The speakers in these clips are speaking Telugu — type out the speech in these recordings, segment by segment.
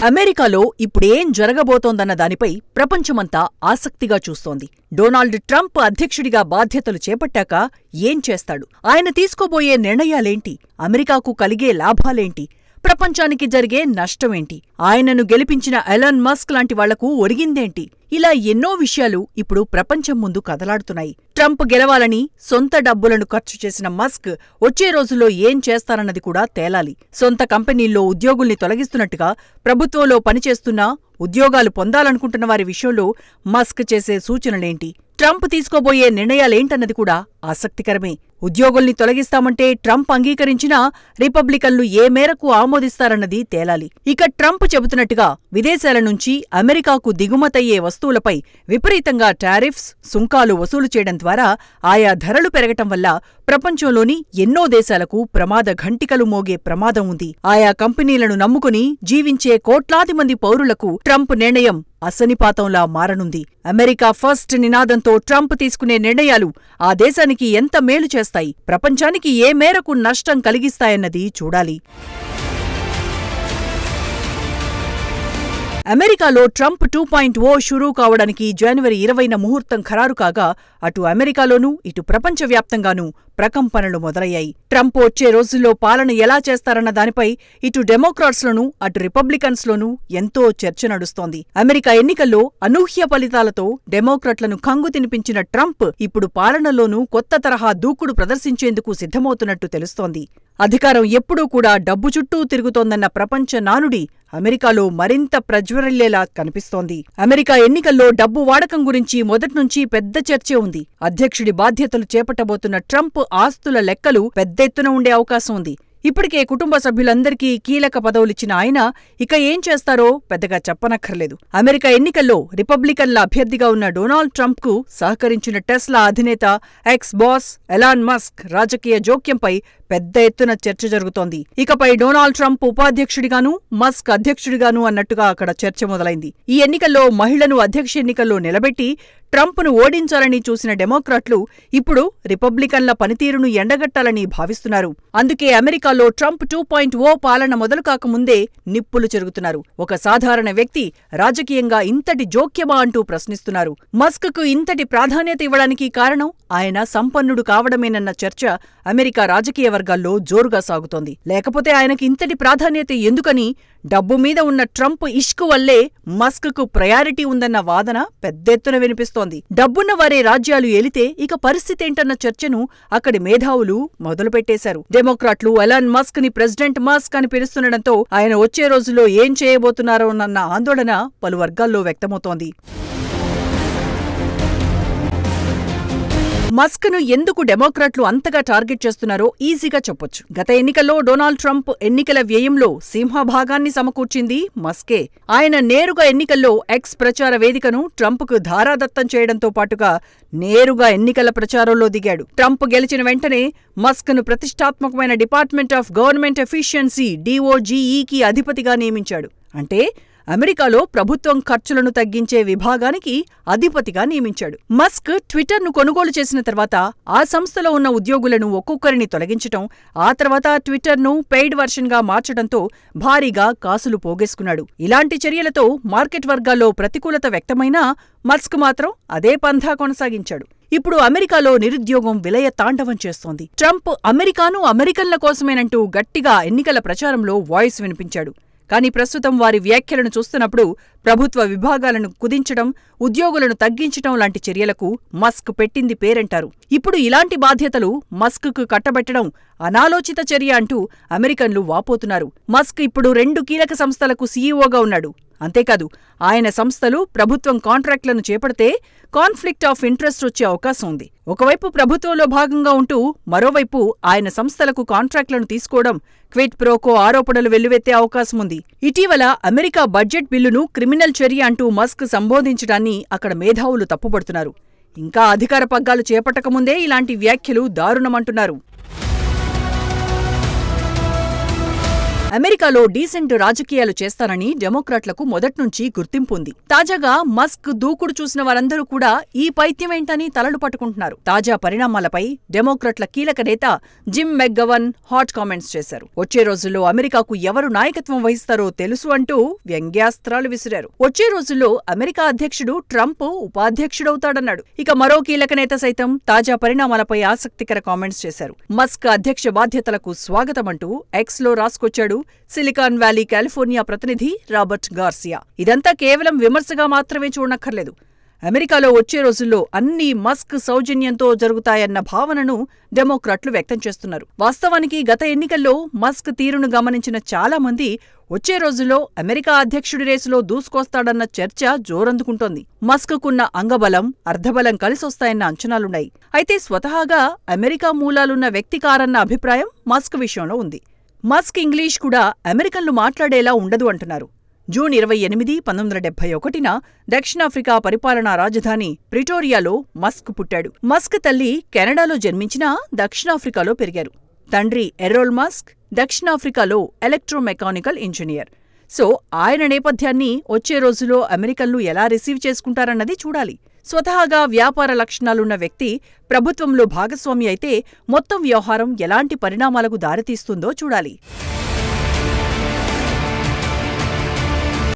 అమెరికాలో ఇప్పుడేం జరగబోతోందన్న దానిపై ప్రపంచమంతా ఆసక్తిగా చూస్తోంది. డొనాల్డ్ ట్రంప్ అధ్యక్షుడిగా బాధ్యతలు చేపట్టాక ఏం చేస్తాడు? ఆయన తీసుకోబోయే నిర్ణయాలేంటి? అమెరికాకు కలిగే లాభాలేంటి? ప్రపంచానికి జరిగే నష్టమేంటి? ఆయనను గెలిపించిన ఎలాన్ మస్క్ లాంటి వాళ్లకు ఒరిగిందేంటి? ఇలా ఎన్నో విషయాలు ఇప్పుడు ప్రపంచం ముందు కదలాడుతున్నాయి. ట్రంప్ గెలవాలని సొంత డబ్బులను ఖర్చు చేసిన మస్క్ వచ్చే రోజుల్లో ఏం చేస్తారన్నది కూడా తేలాలి. సొంత కంపెనీల్లో ఉద్యోగుల్ని తొలగిస్తున్నట్టుగా ప్రభుత్వంలో పనిచేస్తున్నా ఉద్యోగాలు పొందాలనుకుంటున్న వారి విషయంలో మస్క్ చేసే సూచనలేంటి? ట్రంప్ తీసుకోబోయే నిర్ణయాలేంటన్నది కూడా ఆసక్తికరమే. ఉద్యోగుల్ని తొలగిస్తామంటే ట్రంప్ అంగీకరించినా రిపబ్లికన్లు ఏ మేరకు ఆమోదిస్తారన్నది తేలాలి. ఇక ట్రంప్ చెబుతున్నట్టుగా విదేశాల నుంచి అమెరికాకు దిగుమతయ్యే వస్తువులపై విపరీతంగా టారిఫ్స్, సుంకాలు వసూలు చేయడం ద్వారా ఆయా ధరలు పెరగటం వల్ల ప్రపంచంలోని ఎన్నో దేశాలకు ప్రమాద ఘంటికలు మోగే ప్రమాదం ఉంది. ఆయా కంపెనీలను నమ్ముకుని జీవించే కోట్లాది మంది పౌరులకు ట్రంప్ నిర్ణయం అసనిపాతంలా మారనుంది. అమెరికా ఫస్ట్ నినాదంతో ట్రంప్ తీసుకునే నిర్ణయాలు ఆ దేశానికి ఎంత మేలు చేస్తాయి, ప్రపంచానికి ఏ మేరకు నష్టం కలిగిస్తాయన్నది చూడాలి. అమెరికాలో ట్రంప్ 2.0 షురూ కావడానికి జనవరి 20న ముహూర్తం ఖరారు కాగా అటు అమెరికాలోనూ ఇటు ప్రపంచవ్యాప్తంగానూ ప్రకంపనలు మొదలయ్యాయి. ట్రంప్ వచ్చే రోజుల్లో పాలన ఎలా చేస్తారన్న దానిపై ఇటు డెమోక్రాట్స్లోనూ అటు రిపబ్లికన్స్లోనూ ఎంతో చర్చ నడుస్తోంది. అమెరికా ఎన్నికల్లో అనూహ్య ఫలితాలతో డెమోక్రాట్లను కంగు తినిపించిన ట్రంప్ ఇప్పుడు పాలనలోనూ కొత్త తరహా దూకుడు ప్రదర్శించేందుకు సిద్ధమవుతున్నట్టు తెలుస్తోంది. అధికారం ఎప్పుడూ కూడా డబ్బు చుట్టూ తిరుగుతోందన్న ప్రపంచ నానుడి అమెరికాలో మరింత ప్రజ్వరిల్లేలా కనిపిస్తోంది. అమెరికా ఎన్నికల్లో డబ్బు వాడకం గురించి మొదట్నుంచి పెద్ద చర్చే ఉంది. అధ్యక్షుడి బాధ్యతలు చేపట్టబోతున్న ట్రంప్ ఆస్తుల లెక్కలు పెద్దెత్తున ఉండే అవకాశం ఉంది. ఇప్పటికే కుటుంబ సభ్యులందరికీ కీలక పదవులిచ్చిన ఆయన ఇక ఏం చేస్తారో పెద్దగా చెప్పనక్కర్లేదు. అమెరికా ఎన్నికల్లో రిపబ్లికన్ల అభ్యర్థిగా ఉన్న డొనాల్డ్ ట్రంప్కు సహకరించిన టెస్లా అధినేత ఎక్స్ బాస్ ఎలాన్ మస్క్ రాజకీయ జోక్యంపై పెద్ద ఎత్తున చర్చ జరుగుతోంది. ఇకపై డొనాల్డ్ ట్రంప్ ఉపాధ్యక్షుడిగానూ మస్క్ అధ్యక్షుడిగానూ అన్నట్టుగా అక్కడ చర్చ మొదలైంది. ఈ ఎన్నికల్లో మహిళను అధ్యక్ష ఎన్నికల్లో నిలబెట్టి ట్రంప్ను ఓడించాలని చూసిన డెమోక్రాట్లు ఇప్పుడు రిపబ్లికన్ల పనితీరును ఎండగట్టాలని భావిస్తున్నారు. అందుకే అమెరికాలో ట్రంప్ 2.0 పాలన మొదలు కాకముందే నిప్పులు చెరుగుతున్నారు. ఒక సాధారణ వ్యక్తి రాజకీయంగా ఇంతటి జోక్యమా అంటూ ప్రశ్నిస్తున్నారు. మస్క్కు ఇంతటి ప్రాధాన్యత ఇవ్వడానికి కారణం ఆయన సంపన్నుడు కావడమేనన్న చర్చ అమెరికా రాజకీయ వర్గాల్లో జోరుగా సాగుతోంది. లేకపోతే ఆయనకి ఇంతటి ప్రాధాన్యత ఎందుకని డబ్బు మీద ఉన్న ట్రంప్ ఇష్కు వల్లే మస్క్కు ప్రయారిటీ ఉందన్న వాదన పెద్దెత్తున వినిపిస్తోంది. డబ్బున్న వారే రాజ్యాలు ఏలితే ఇక పరిస్థితేంటన్న చర్చను అక్కడి మేధావులు మొదలుపెట్టేశారు. డెమోక్రాట్లు ఎలాన్ మస్క్ ని ప్రెసిడెంట్ మస్క్ అని పిలుస్తుండటంతో ఆయన వచ్చే రోజుల్లో ఏం చేయబోతున్నారోనన్న ఆందోళన పలు వర్గాల్లో వ్యక్తమవుతోంది. మస్క్ను ఎందుకు డెమోక్రాట్లు అంతగా టార్గెట్ చేస్తున్నారో ఈజీగా చెప్పొచ్చు. గత ఎన్నికల్లో డొనాల్డ్ ట్రంప్ ఎన్నికల వ్యయంలో సింహభాగాన్ని సమకూర్చింది మస్కే. ఆయన నేరుగా ఎన్నికల్లో ఎక్స్ ప్రచార వేదికను ట్రంప్కు ధారాదత్తం చేయడంతో పాటుగా నేరుగా ఎన్నికల ప్రచారంలో దిగాడు. ట్రంప్ గెలిచిన వెంటనే మస్క్ను ప్రతిష్టాత్మకమైన డిపార్ట్మెంట్ ఆఫ్ గవర్నమెంట్ ఎఫిషియన్సీ DOGEకి అధిపతిగా నియమించాడు. అంటే అమెరికాలో ప్రభుత్వం ఖర్చులను తగ్గించే విభాగానికి అధిపతిగా నియమించాడు. మస్క్ ట్విట్టర్ను కొనుగోలు చేసిన తర్వాత ఆ సంస్థలో ఉన్న ఉద్యోగులను ఒక్కొక్కరిని తొలగించటం, ఆ తర్వాత ట్విట్టర్ను పెయిడ్ వర్షన్గా మార్చడంతో భారీగా కాసులు పోగేసుకున్నాడు. ఇలాంటి చర్యలతో మార్కెట్ వర్గాల్లో ప్రతికూలత వ్యక్తమైనా మస్క్ మాత్రం అదే పంథా కొనసాగించాడు. ఇప్పుడు అమెరికాలో నిరుద్యోగం విలయ తాండవం చేస్తోంది. ట్రంప్ అమెరికాను అమెరికన్ల కోసమేనంటూ గట్టిగా ఎన్నికల ప్రచారంలో వాయిస్ వినిపించాడు. కానీ ప్రస్తుతం వారి వ్యాఖ్యలను చూస్తున్నప్పుడు ప్రభుత్వ విభాగాలను కుదించడం, ఉద్యోగులను తగ్గించడం లాంటి చర్యలకు మస్క్ పెట్టింది పేరంటారు. ఇప్పుడు ఇలాంటి బాధ్యతలు మస్క్కు కట్టబెట్టడం అనాలోచిత చర్య అంటూ అమెరికన్లు వాపోతున్నారు. మస్క్ ఇప్పుడు 2 కీలక సంస్థలకు సీఈఓగా ఉన్నాడు. అంతేకాదు ఆయన సంస్థలు ప్రభుత్వం కాంట్రాక్టులను చేపడితే కాన్ఫ్లిక్ట్ ఆఫ్ ఇంట్రెస్ట్ వచ్చే అవకాశం ఉంది. ఒకవైపు ప్రభుత్వంలో భాగంగా ఉంటూ మరోవైపు ఆయన సంస్థలకు కాంట్రాక్టులను తీసుకోవడం, క్విడ్ ప్రోకో ఆరోపణలు వెల్లువెత్తే అవకాశం ఉంది. ఇటీవల అమెరికా బడ్జెట్ బిల్లును క్రిమినల్ చర్య అంటూ మస్క్ సంబోధించడాన్ని అక్కడ మేధావులు తప్పుపడుతున్నారు. ఇంకా అధికార పగ్గాలు చేపట్టకముందే ఇలాంటి వ్యాఖ్యలు దారుణమంటున్నారు. అమెరికాలో డీసెంట్ రాజకీయాలు చేస్తానని డెమోక్రాట్లకు మొదట్నుంచి గుర్తింపు ఉంది. తాజాగా మస్క్ దూకుడు చూసిన వారందరూ కూడా ఈ పైత్యమేంటని తలలు పట్టుకుంటున్నారు. తాజా పరిణామాలపై డెమోక్రాట్ల కీలక నేత జిమ్ మెక్గవన్ హాట్ కామెంట్స్ చేశారు. వచ్చే రోజుల్లో అమెరికాకు ఎవరు నాయకత్వం వహిస్తారో తెలుసు అంటూ వ్యంగ్యాస్త్రాలు విసిరారు. వచ్చే రోజుల్లో అమెరికా అధ్యక్షుడు ట్రంప్ ఉపాధ్యక్షుడవుతాడన్నాడు. ఇక మరో కీలక నేత సైతం తాజా పరిణామాలపై ఆసక్తికర కామెంట్స్ చేశారు. మస్క్ అధ్యక్ష బాధ్యతలకు స్వాగతమంటూ ఎక్స్ లో రాసుకొచ్చాడు సిలికాన్ వ్యాలీ కాలిఫోర్నియా ప్రతినిధి రాబర్ట్ గార్సియా. ఇదంతా కేవలం విమర్శగా మాత్రమే చూడనక్కర్లేదు. అమెరికాలో వచ్చే రోజుల్లో అన్నీ మస్క్ సౌజన్యంతో జరుగుతాయన్న భావనను డెమోక్రాట్లు వ్యక్తం చేస్తున్నారు. వాస్తవానికి గత ఎన్నికల్లో మస్క్ తీరును గమనించిన చాలా మంది వచ్చే రోజుల్లో అమెరికా అధ్యక్షుడి రేసులో దూసుకొస్తాడన్న చర్చ జోరందుకుంటోంది. మస్క్కున్న అంగబలం, అర్ధబలం కలిసొస్తాయన్న అంచనాలున్నాయి. అయితే స్వతహాగా అమెరికా మూలాలున్న వ్యక్తి కారన్న అభిప్రాయం మస్క్ విషయంలో ఉంది. మస్క్ ఇంగ్లీష్ కూడా అమెరికన్లు మాట్లాడేలా ఉండదు అంటున్నారు. జూన్ 28, 1971న దక్షిణాఫ్రికా పరిపాలనా రాజధాని ప్రిటోరియాలో మస్క్ పుట్టాడు. మస్క్ తల్లి కెనడాలో జన్మించినా దక్షిణాఫ్రికాలో పెరిగారు. తండ్రి ఎర్రోల్ మస్క్ దక్షిణాఫ్రికాలో ఎలక్ట్రోమెకానికల్ ఇంజనీర్. సో ఆయన నేపథ్యాన్ని వచ్చే రోజులో అమెరికన్లు ఎలా రిసీవ్ చేసుకుంటారన్నది చూడాలి. స్వతహాగా వ్యాపార లక్షణాలున్న వ్యక్తి ప్రభుత్వంలో భాగస్వామి అయితే మొత్తం వ్యవహారం ఎలాంటి పరిణామాలకు దారితీస్తుందో చూడాలి.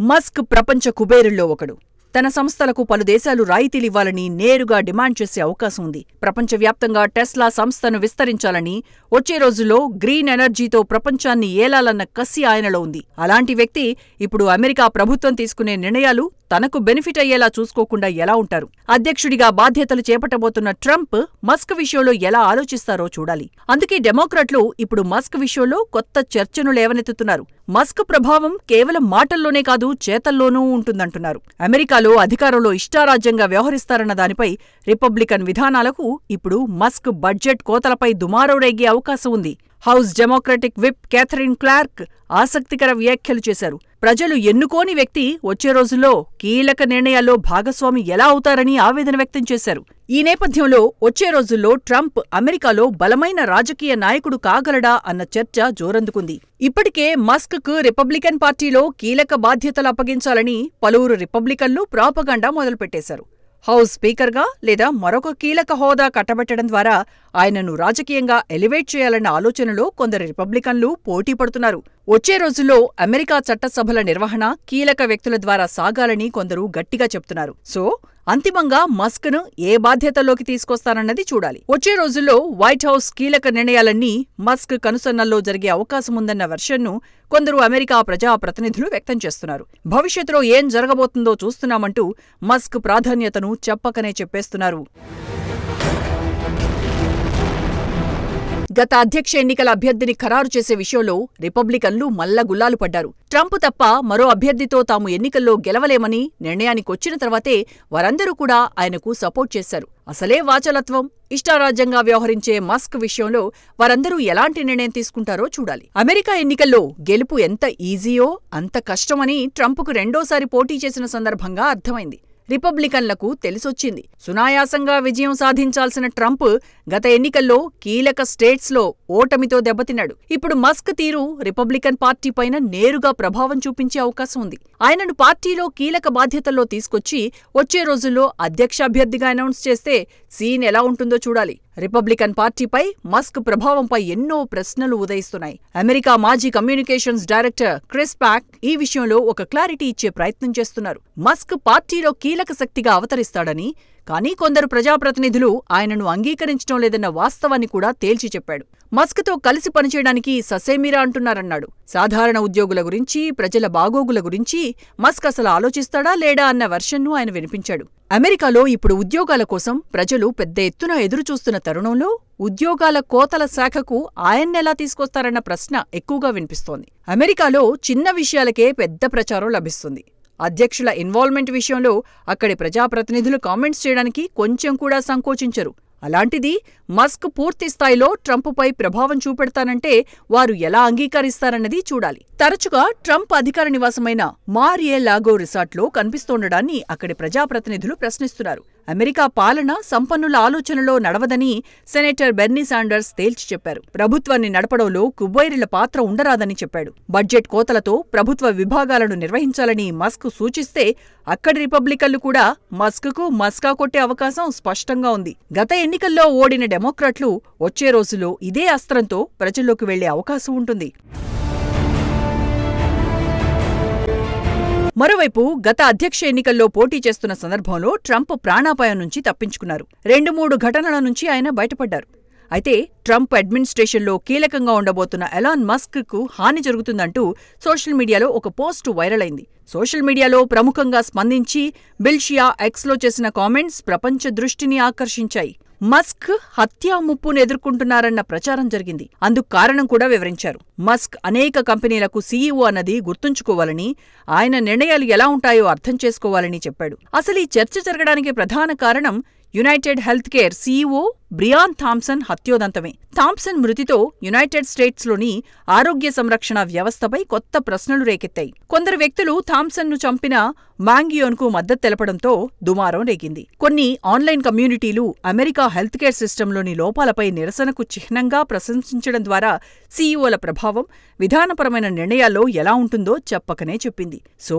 మస్క్ ప్రపంచ కుబేరుల్లో ఒకడు. తన సంస్థలకు పలు దేశాలు రాయితీలివ్వాలని నేరుగా డిమాండ్ చేసే అవకాశం ఉంది. ప్రపంచవ్యాప్తంగా టెస్లా సంస్థను విస్తరించాలని, వచ్చే రోజుల్లో గ్రీన్ ఎనర్జీతో ప్రపంచాన్ని ఏలాలన్న కసి ఆయనలో ఉంది. అలాంటి వ్యక్తి ఇప్పుడు అమెరికా ప్రభుత్వం తీసుకునే నిర్ణయాలు తనకు బెనిఫిట్ అయ్యేలా చూసుకోకుండా ఎలా ఉంటారు? అధ్యక్షుడిగా బాధ్యతలు చేపట్టబోతున్న ట్రంప్ మస్క్ విషయంలో ఎలా ఆలోచిస్తారో చూడాలి. అందుకే డెమోక్రాట్లు ఇప్పుడు మస్క్ విషయంలో కొత్త చర్చను లేవనెత్తుతున్నారు. మస్క్ ప్రభావం కేవలం మాటల్లోనే కాదు చేతల్లోనూ ఉంటుందంటున్నారు. అమెరికాలో అధికారంలో ఇష్టారాజ్యంగా వ్యవహరిస్తారన్న దానిపై రిపబ్లికన్ విధానాలకు ఇప్పుడు మస్క్ బడ్జెట్ కోతలపై దుమారం రేగే అవకాశం ఉంది. House democratic whip Catherine Clark ఆసక్తికర వ్యాఖ్యలు చేశారు. ప్రజలు ఎన్నుకోని వ్యక్తి వచ్చే రోజుల్లో కీలక నిర్ణయాల్లో భాగస్వామి ఎలా అవుతారని ఆవేదన వ్యక్తం చేశారు. ఈ నేపథ్యంలో వచ్చే రోజుల్లో ట్రంప్ అమెరికాలో బలమైన రాజకీయ నాయకుడు కాగలడా అన్న చర్చ జోరందుకుంది. ఇప్పటికే మస్క్కు రిపబ్లికన్ పార్టీలో కీలక బాధ్యతలు అప్పగించాలని పలువురు రిపబ్లికన్లు ప్రాపగండా మొదలుపెట్టేశారు. హౌస్ స్పీకర్గా లేదా మరొక కీలక హోదా కట్టబెట్టడం ద్వారా ఆయనను రాజకీయంగా ఎలివేట్ చేయాలన్న ఆలోచనలో కొందరు రిపబ్లికన్లు పోటీ పడుతున్నారు. వచ్చే రోజుల్లో అమెరికా చట్టసభల నిర్వహణ కీలక వ్యక్తుల ద్వారా సాగాలని కొందరు గట్టిగా చెప్తున్నారు. సో అంతిమంగా మస్క్ను ఏ బాధ్యతల్లోకి తీసుకొస్తారన్నది చూడాలి. వచ్చే రోజుల్లో వైట్ హౌస్ కీలక నిర్ణయాలన్నీ మస్క్ కనుసన్నల్లో జరిగే అవకాశముందన్న వెర్షన్ను కొందరు అమెరికా ప్రజాప్రతినిధులు వ్యక్తం చేస్తున్నారు. భవిష్యత్తులో ఏం జరగబోతుందో చూస్తున్నామంటూ మస్క్ ప్రాధాన్యతను చెప్పకనే చెప్పేస్తున్నారు. గత అధ్యక్ష ఎన్నికల అభ్యర్థిని ఖరారు చేసే విషయంలో రిపబ్లికన్లు మల్లగుల్లాలు పడ్డారు. ట్రంప్ తప్ప మరో అభ్యర్థితో తాము ఎన్నికల్లో గెలవలేమని నిర్ణయానికొచ్చిన తర్వాతే వారందరూ కూడా ఆయనకు సపోర్ట్ చేశారు. అసలే వాచలత్వం, ఇష్టారాజ్యంగా వ్యవహరించే మస్క్ విషయంలో వారందరూ ఎలాంటి నిర్ణయం తీసుకుంటారో చూడాలి. అమెరికా ఎన్నికల్లో గెలుపు ఎంత ఈజీయో అంత కష్టమని ట్రంప్కు రెండోసారి పోటీ చేసిన సందర్భంగా అర్థమైంది. రిపబ్లికన్లకు తెలిసొచ్చింది. సునాయాసంగా విజయం సాధించాల్సిన ట్రంప్ గత ఎన్నికల్లో కీలక స్టేట్స్లో ఓటమితో దెబ్బతిన్నాడు. ఇప్పుడు మస్క్ తీరు రిపబ్లికన్ పార్టీ పైన నేరుగా ప్రభావం చూపించే అవకాశం ఉంది. ఆయనను పార్టీలో కీలక బాధ్యతల్లో తీసుకొచ్చి వచ్చే రోజుల్లో అధ్యక్షాభ్యర్థిగా అనౌన్స్ చేస్తే సీన్ ఎలా ఉంటుందో చూడాలి. రిపబ్లికన్ పార్టీపై మస్క్ ప్రభావంపై ఎన్నో ప్రశ్నలు ఉదయిస్తున్నాయి. అమెరికా మాజీ కమ్యూనికేషన్స్ డైరెక్టర్ క్రిస్ పాక్ ఈ విషయంలో ఒక క్లారిటీ ఇచ్చే ప్రయత్నం చేస్తున్నారు. మస్క్ పార్టీలో కీలక శక్తిగా అవతరిస్తాడని, కానీ కొందరు ప్రజాప్రతినిధులు ఆయనను అంగీకరించడం లేదన్న వాస్తవాన్ని కూడా తేల్చి చెప్పాడు. మస్క్తో కలిసి పనిచేయడానికి ససేమిరా అంటున్నారన్నాడు. సాధారణ ఉద్యోగుల గురించి, ప్రజల బాగోగుల గురించి మస్క్ అసలు ఆలోచిస్తాడా లేడా అన్న వెర్షన్ను ఆయన వినిపించాడు. అమెరికాలో ఇప్పుడు ఉద్యోగాల కోసం ప్రజలు పెద్ద ఎత్తున ఎదురుచూస్తున్న తరుణంలో ఉద్యోగాల కోతల శాఖకు ఆయన్నెలా తీసుకొస్తారన్న ప్రశ్న ఎక్కువగా వినిపిస్తోంది. అమెరికాలో చిన్న విషయాలకే పెద్ద ప్రచారం లభిస్తుంది. అధ్యక్షుల ఇన్వాల్వ్మెంట్ విషయంలో అక్కడి ప్రజాప్రతినిధులు కామెంట్స్ చేయడానికి కొంచెం కూడా సంకోచించరు. అలాంటిది మస్క్ పూర్తిస్థాయిలో ట్రంప్పై ప్రభావం చూపెడతానంటే వారు ఎలా అంగీకరిస్తారన్నది చూడాలి. తరచుగా ట్రంప్ అధికార నివాసమైన మార్-ఏ-లాగో రిసార్ట్లో కనిపిస్తోండడాన్ని అక్కడి ప్రజాప్రతినిధులు ప్రశ్నిస్తున్నారు. అమెరికా పాలన సంపన్నుల ఆలోచనలో నడవదని సెనేటర్ బెర్నీ శాండర్స్ తేల్చి చెప్పారు. ప్రభుత్వాన్ని నడపడంలో కుబేరుల పాత్ర ఉండరాదని చెప్పాడు. బడ్జెట్ కోతలతో ప్రభుత్వ విభాగాలను నిర్వహించాలని మస్క్ సూచిస్తే అక్కడి రిపబ్లికన్లు కూడా మస్క్కు మస్కా కొట్టే అవకాశం స్పష్టంగా ఉంది. గత ఎన్నికల్లో ఓడిన డెమోక్రాట్లు వచ్చే రోజుల్లో ఇదే అస్త్రంతో ప్రజల్లోకి వెళ్లే అవకాశం ఉంటుంది. మరోవైపు గత అధ్యక్ష ఎన్నికల్లో పోటీ చేస్తున్న సందర్భంలో ట్రంప్ ప్రాణాపాయం నుంచి తప్పించుకున్నారు. 2-3 ఘటనల నుంచి ఆయన బయటపడ్డారు. అయితే ట్రంప్ అడ్మినిస్ట్రేషన్లో కీలకంగా ఉండబోతున్న ఎలాన్ మస్క్కు హాని జరుగుతుందంటూ సోషల్ మీడియాలో ఒక పోస్టు వైరల్ అయింది. సోషల్ మీడియాలో ప్రముఖంగా స్పందించి బిల్షియా ఎక్స్లో చేసిన కామెంట్స్ ప్రపంచ దృష్టిని ఆకర్షించాయి. మస్క్ హత్యా ముప్పును ఎదుర్కొంటున్నారన్న ప్రచారం జరిగింది. అందుకు కారణం కూడా వివరించారు. మస్క్ అనేక కంపెనీలకు సీఈఓ అన్నది గుర్తుంచుకోవాలని, ఆయన నిర్ణయాలు ఎలా ఉంటాయో అర్థం చేసుకోవాలని చెప్పాడు. అసలు ఈ చర్చ జరగడానికి ప్రధాన కారణం United Health care CEO Brian Thompson హత్యోదంతమే. థామ్సన్ మృతితో యునైటెడ్ స్టేట్స్లోని ఆరోగ్య సంరక్షణ వ్యవస్థపై కొత్త ప్రశ్నలు రేకెత్తాయి. కొందరు వ్యక్తులు థామ్సన్ను చంపిన మాంగియోన్కు మద్దతు తెలపడంతో దుమారం రేగింది. కొన్ని ఆన్లైన్ కమ్యూనిటీలు అమెరికా హెల్త్ కేర్ సిస్టంలోని లోపాలపై నిరసనకు చిహ్నంగా ప్రశంసించడం ద్వారా సీఈఓల ప్రభావం విధానపరమైన నిర్ణయాల్లో ఎలా ఉంటుందో చెప్పకనే చెప్పింది. సో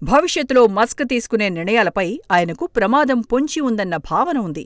భవిష్యత్తులో మస్క్ తీసుకునే నిర్ణయాలపై ఆయనకు ప్రమాదం పొంచి ఉందన్న భావన ఉంది.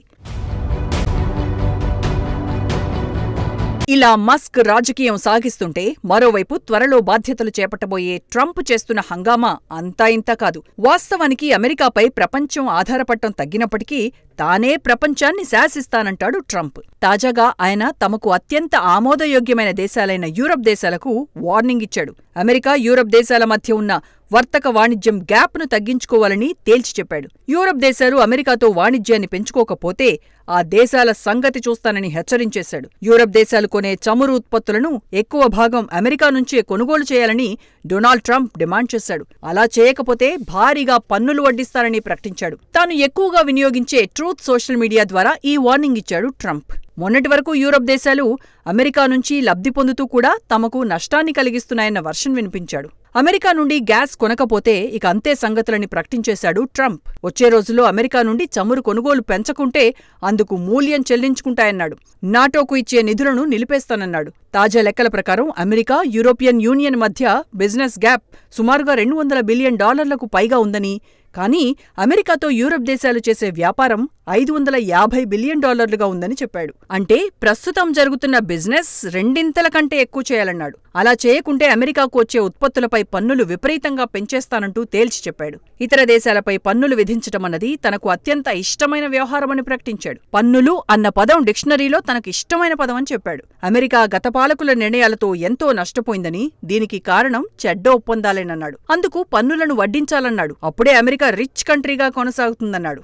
ఇలా మస్క్ రాజకీయం సాగిస్తుంటే మరోవైపు త్వరలో బాధ్యతలు చేపట్టబోయే ట్రంప్ చేస్తున్న హంగామా అంతా ఇంతా కాదు. వాస్తవానికి అమెరికాపై ప్రపంచం ఆధారపడటం తగ్గినప్పటికీ తానే ప్రపంచాన్ని శాసిస్తానంటాడు ట్రంప్. తాజాగా ఆయన తమకు అత్యంత ఆమోదయోగ్యమైన దేశాలైన యూరప్ దేశాలకు వార్నింగ్ ఇచ్చాడు. అమెరికా, యూరప్ దేశాల మధ్య ఉన్న వర్తక వాణిజ్యం గ్యాప్ను తగ్గించుకోవాలని తేల్చి చెప్పాడు. యూరప్ దేశాలు అమెరికాతో వాణిజ్యాన్ని పెంచుకోకపోతే ఆ దేశాల సంగతి చూస్తానని హెచ్చరించేశాడు. యూరప్ దేశాలు కొనే చమురు ఉత్పత్తులను ఎక్కువ భాగం అమెరికా నుంచే కొనుగోలు చేయాలని డొనాల్డ్ ట్రంప్ డిమాండ్ చేశాడు. అలా చేయకపోతే భారీగా పన్నులు వడ్డిస్తారని ప్రకటించాడు. తాను ఎక్కువగా వినియోగించే ట్రూత్ సోషల్ మీడియా ద్వారా ఈ వార్నింగ్ ఇచ్చాడు ట్రంప్. మొన్నటి వరకు యూరప్ దేశాలు అమెరికా నుంచి లబ్ధి పొందుతూ కూడా తమకు నష్టాన్ని కలిగిస్తున్నాయన్న వర్షన్ వినిపించాడు. అమెరికా నుండి గ్యాస్ కొనకపోతే ఇక అంతే సంగతులని ప్రకటించేశాడు ట్రంప్. వచ్చే రోజుల్లో అమెరికా నుండి చమురు కొనుగోలు పెంచకుంటే అందుకు మూల్యం చెల్లించుకుంటాయన్నాడు. నాటోకు ఇచ్చే నిధులను నిలిపేస్తానన్నాడు. తాజా లెక్కల ప్రకారం అమెరికా, యూరోపియన్ యూనియన్ మధ్య బిజినెస్ గ్యాప్ సుమారుగా $200 బిలియన్ పైగా ఉందని, కానీ అమెరికాతో యూరప్ దేశాలు చేసే వ్యాపారం $550 బిలియన్ ఉందని చెప్పాడు. అంటే ప్రస్తుతం జరుగుతున్న బిజినెస్ రెండింతల కంటే ఎక్కువ చేయాలన్నాడు. అలా చేయకుంటే అమెరికాకు వచ్చే ఉత్పత్తులపై పన్నులు విపరీతంగా పెంచేస్తానంటూ తేల్చి చెప్పాడు. ఇతర దేశాలపై పన్నులు విధించటమన్నది తనకు అత్యంత ఇష్టమైన వ్యవహారమని ప్రకటించాడు. పన్నులు అన్న పదం డిక్షనరీలో తనకు ఇష్టమైన పదమని చెప్పాడు. అమెరికా గత పాలకుల నిర్ణయాలతో ఎంతో నష్టపోయిందని, దీనికి కారణం చెడ్డ ఒప్పందాలేనన్నాడు. అందుకు పన్నులను వడ్డించాలన్నాడు. అప్పుడే అమెరికా రిచ్ కంట్రీగా కొనసాగుతుందన్నాడు.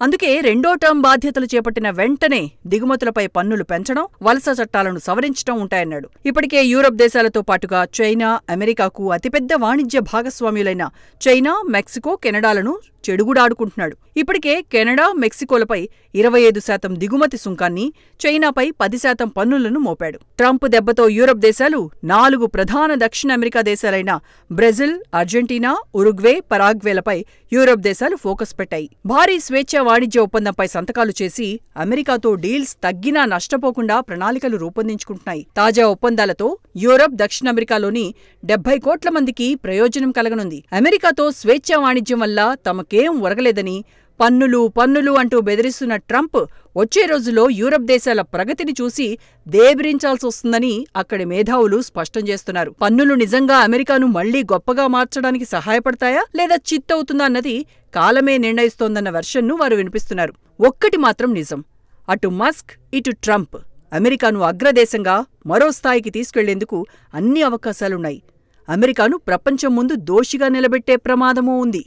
అందుకే రెండో టర్మ్ బాధ్యతలు చేపట్టిన వెంటనే దిగుమతులపై పన్నులు పెంచడం, వలస చట్టాలను సవరించడం ఉంటాయన్నాడు. ఇప్పటికే యూరప్ దేశాలతో పాటుగా చైనా, అమెరికాకు అతిపెద్ద వాణిజ్య భాగస్వామ్యులైన చైనా, మెక్సికో, కెనడాలను చెడుగుడాడుకుంటున్నాడు. ఇప్పటికే కెనడా, మెక్సికోలపై 25% దిగుమతి సుంకాన్ని, చైనాపై 10% పన్నులను మోపాడు. ట్రంప్ దెబ్బతో యూరప్ దేశాలు 4 ప్రధాన దక్షిణ అమెరికా దేశాలైన బ్రెజిల్, అర్జెంటీనా, ఉరుగ్వే, పరాగ్వేలపై యూరప్ దేశాలు ఫోకస్ పెట్టాయి. భారీ స్వేచ్ఛా వాణిజ్య ఒప్పందంపై సంతకాలు చేసి అమెరికాతో డీల్స్ తగ్గినా నష్టపోకుండా ప్రణాళికలు రూపొందించుకుంటున్నాయి. తాజా ఒప్పందాలతో యూరప్, దక్షిణ అమెరికాలోని 70 కోట్ల మందికి ప్రయోజనం కలగనుంది. అమెరికాతో స్వేచ్ఛా వాణిజ్యం వల్ల తమకేం ఒరగలేదని, పన్నులు అంటూ బెదిరిస్తున్న ట్రంప్ వచ్చే రోజుల్లో యూరప్ దేశాల ప్రగతిని చూసి దేబిరించాల్సొస్తుందని అక్కడి మేధావులు స్పష్టం చేస్తున్నారు. పన్నులు నిజంగా అమెరికాను మళ్లీ గొప్పగా మార్చడానికి సహాయపడతాయా లేదా చిత్తవుతుందా అన్నది కాలమే నిర్ణయిస్తోందన్న వెర్షన్ను వారు వినిపిస్తున్నారు. ఒక్కటి మాత్రం నిజం, అటు మస్క్, ఇటు ట్రంప్ అమెరికాను అగ్రదేశంగా మరో స్థాయికి తీసుకెళ్లేందుకు అన్ని అవకాశాలున్నాయి. అమెరికాను ప్రపంచం ముందు దోషిగా నిలబెట్టే ప్రమాదమూ ఉంది.